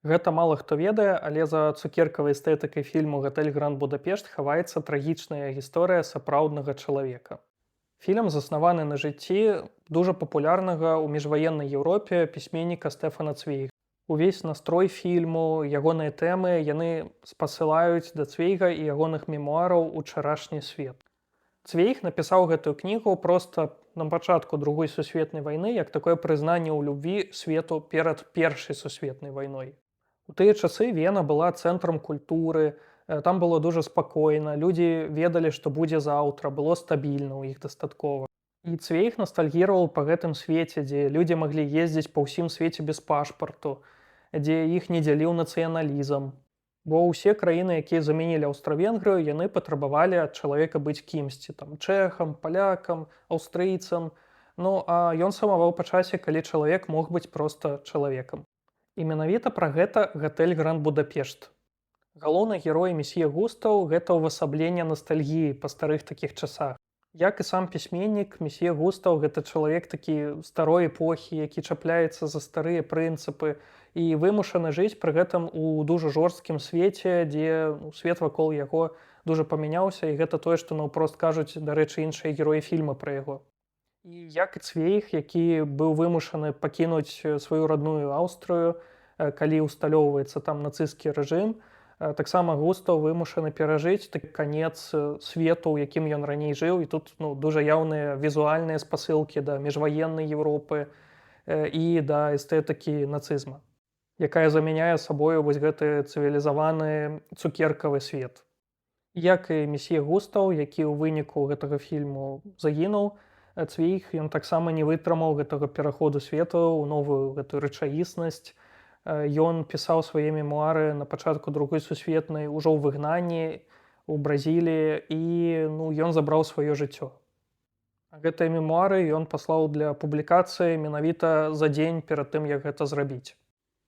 Гэта мала хто ведае, але за цукеркавай эстэтыкай фільму «Гатэль Гранд Будапешт» хаваецца трагічная гісторыя сапраўднага чалавека. Фільм заснаваны на жыцці дужа папулярнага ў міжваеннай Еўропе пісьменніка Стэфана Цвейга. Увесь настрой фільму, ягоныя тэмы яны спасылаюць да Цвейга і ягоных мемуараў «Учарашні свет». Цвейг напісаў гэтую кнігу проста на пачатку другой сусветнай вайны як такое прызнанне ў любві свету перад першай сусветнай вайной. У тыя часы Вена была цэнтрам культуры, там было дужа спакойна, людзі ведалі, што будзе заўтра, было стабільна, ў іх дастаткова. І Цвейг настальгіраваў па гэтым свеце, дзе людзі маглі ездзіць па ўсім свеце без пашпарту, дзе іх не дзяліў нацыяналізм. Бо ўсе краіны, якія замянілі Аўстра-Венгрыю, яны патрабавалі ад чалавека быць кімсьці, там, чэхам, палякам, аўстрыйцам. Ну, а ён самаваў па часе, калі чалавек мог быць проста чалавекам. І менавіта пра гэта «Гатэль Гранд Будапешт». Галоўны герой месье Густаў гэта ўвасабленне настальгіі па старых такіх часах. Як і сам пісьменнік, месье Густаў гэта чалавек такі старой эпохі, які чапляецца за старыя прынцыпы і вымушаны жыць пры гэтым у дужа жорсткім свеце, дзе свет вакол яго дужа памяняўся, і гэта тое, што наўпрост кажуць, дарэчы, іншыя героі фільма пра яго. І як і Цвейг, які быў вымушаны пакінуць сваю родную Аўстрыю, калі ўсталёўваецца там нацысцкі рэжым, таксама Густаў вымушаны перажыць такі канец свету, у якім ён раней жыў, і тут дужа яўныя візуальныя спасылкі да міжваеннай Еўропы і да эстэтыкі нацызма, якая замяняе сабою вось гэты цывілізаваны цукеркавы свет. Як і месье Густаў, які ў выніку гэтага фільму загінуў, Цвейг ён таксама не вытрымаў гэтага пераходу свету ў новую гэтую рэчаіснасць. Ён пісаў свае мемуары на пачатку другой сусветнай ужо ў выгнанні у Бразіліі, і ён забраў сваё жыццё. Гэтыя мемуары ён паслаў для публікацыі менавіта за дзень перад тым, як гэта зрабіць.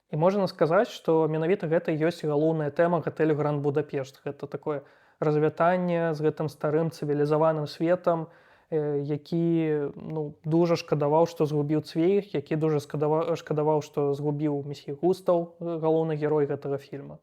І можна сказаць, што менавіта гэта ёсць галоўная тэма «Гатэль Гранд Будапешт». Гэта такое развятанне з гэтым старым цывілізаваным светам, які дужа шкадаваў, што згубіў Цвейг, які дужа шкадаваў, што згубіў месье Густаў, галоўны герой гэтага фільма.